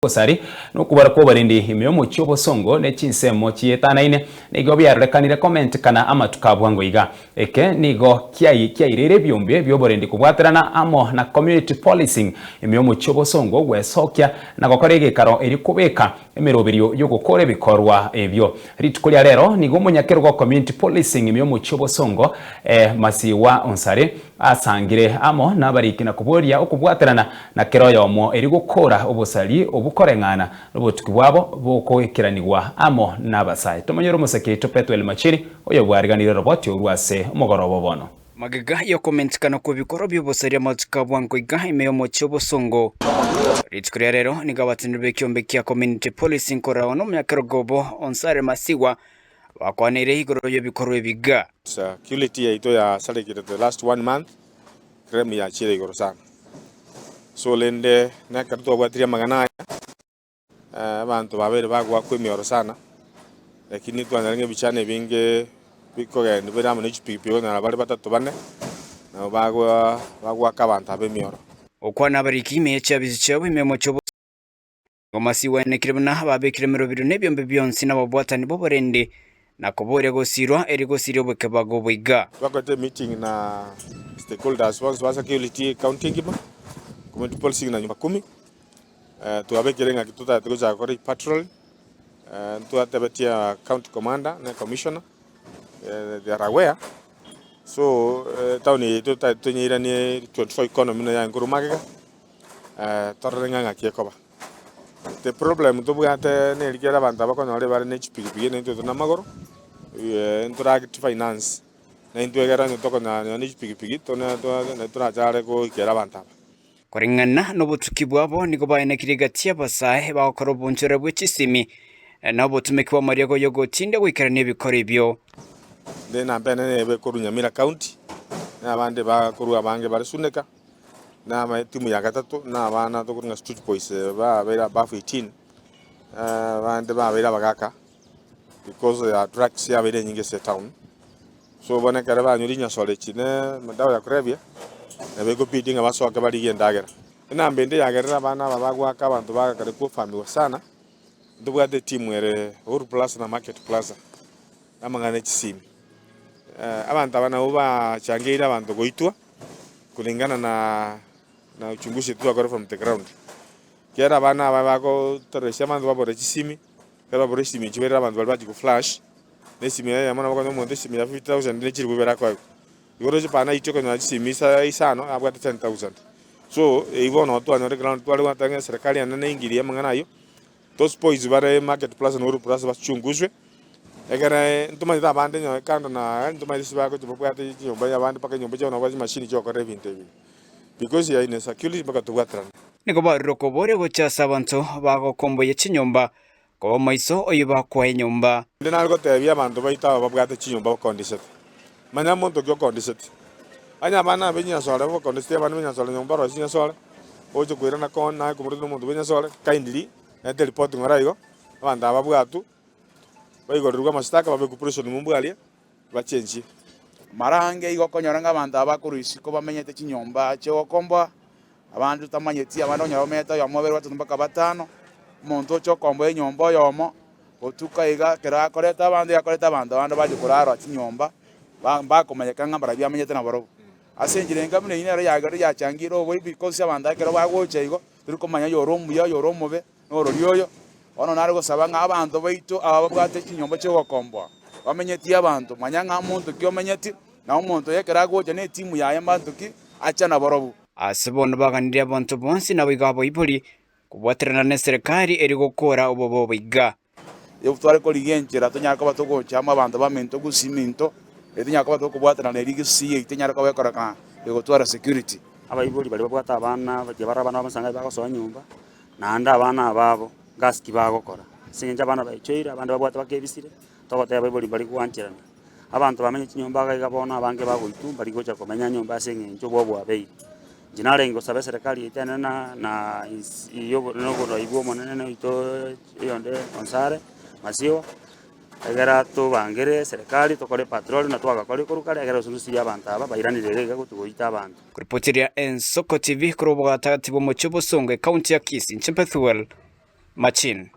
Sari nukubara ko barindi imyomo cyobo songo ne chinsemo chietanaine nigo byarekanire comment kana amatukabwango iga eke nigo kiairere byombe byoborindi kubwaterana amo na community policing imyomo cyobo songo gwesokya na gokorege karo eri kubeka emeroberio yo gukora bikorwa ebyo ritukulia rero nigo munyakerwa community policing imyomo cyobo songo masiwa onsare asangire amo nabarikina kuboria okubwaterana na keroyo mo eri gukora obosali obukorengana n'obutuki bwabo bukoekeranirwa amo n'abasai tomonyero museke topetwele machiri oyo bwariganire roboti urwase umugorobo bono magaga yo comment kana ku bikoro by'obosari amatuka bwango iga imeyo mocho bosongo ritkuria rero nigabatinirwe kyombe kya community policing kora no myakarogobo onsare masiwa bakwanire igoro yo bikoro ebiga security ya ito ya salikire the last 1 month krem ya chire igoro sana so lende na karto bwatiria magana abantu babere bagwa kwemioro sana lakini twanarenge bichane binge bikoga ndibera mu HPP na bari batatu bane na bagwa kabanta bemioro okwana bari kime cyabizicawe imemo cyo ngomasiwa nekiremna babekire merobiro nebyombe byonsi nababwatani boborende nakobore gosirwa eri gosirwa bwekebago bwiga bakote meeting na stakeholders wa security counting kiba community policing na nyumba 10 tuabekerenga kituta tukoza kore patrol tuatabetia county commander na commissioner they are aware so tawni tunyira ni 24 economy na ngurumagega torenga ngakiekoba the problem tubugate ne ligera abantu abakona bari bari HPP ne nto na magoro interact finance na intwegera ntoko na HPP to na turajare ko ikera abantu korengana n'obutuki bwabo nigo bayenekiriga tiabasahe bakora bunjore bw'ikisimi nabo tumekiwa mariago yogotinde wikarane bikora ibyo then ambene be korunyamira county n'abandi bakuru abange bari suneka na timu ya gatatu n'abana to kurunga Street Boys babera bafu 18 abandi babera bagaka because ya drugs ya bere nyinge se town so bana kare banyurinya sole chine madawa ya kurevya nabego bidding abasoka bali gendagera inambende yagerera abana babagwa abantu bagakare ku family sana ndubwa de team ere Uru Plaza na Market Plaza amangane kisimi abantu abana uba changira abantu goitwa kulingana na uchunguzi tu akora from the ground kera abana babako toresha abantu babore kisimi kera babore kisimi chibera abantu bali ku flash nesimi ya mwana bako no monde simi ya 50,000 ndechiri kubera kwa igoroje pana itoko na simisa isano abwa 10,000 so ivono watu anore ground twali watanga serikali anane ingiria mangana yo those boys bare Market Plaza no Uru Plaza bachunguzwe egere ntuma za bande nyo kando na ntuma isiba ko tubwate nyumba ya bande paka nyumba chona kwazi machine choko revinte because ya ine security baka tubwatra niko baroko bore gocha abantu bago kombo ye chinyumba ko maiso oyiba kwa nyumba ndina algo tebia abantu baita babwate chinyumba condition manya monto kyo kondiseti anya bana benya sole bo kondiseti bana benya sole nyomba ro sinya sole ojo kwira na kon na ko murudo muntu benya sole kindly na the report ngora igo abanda babwatu baigorurwa mastaka babe ku pressure mumbwalia ba change marange igo konyoranga abanda abakuruisi ko bamenyete chinyomba cyo komba abandu tamanyeti abanda onyaro meta yo mobere batu mpaka batano muntu cyo kombo enyomba yomo otuka iga kera koreta abandi yakoreta abanda baje kuraro chinyomba bakomanyeka ngambara byamenyete na baro asenjire ngamune ine yagari yachangiro bo because abanda kero bagoche igo turikomanya yoromu be noro ryoyo ono nariko sabanga abantu baito ababwate kinyomba cyo gokombo bamenyeti abantu manyanga muntu kyomenyeti na umuntu yekera goche ne timu ya abantu ki acha na baro asibona baganira abantu bonsi na bigabo ibuli kubwaterana ne serikali eri gukora ubobo biga yo tware ko ligenjera tonyaka batogocha abantu bamento gusiminto etinya kwa toko bwatana ne rigisi itinya kwa wekoraka yegotwara security abayibuli bali babwata abana bajabara abana bamusanga bakoso nyumba nanda abana babo gaski bagokora sinja abana bayichira abandi babwata bakebisire togote abayibuli bali kuanchirana abantu bamenye nyumba gabona abange bagoitu bali gocha komenya nyumba senge njo bwo abeyi jinale ngo sabe serikali itana na iyo no ibo monene ito yonde onsare masiwa egera to bangere serikali tokore patrol na twagakore kurukare egera usunusi y'abantu aba bayiranire gutugoita abantu kuripotiria Ensoko TV kurubwa tagatibo mu Cyobosongo county ya Kisii Nchempethuel Machin.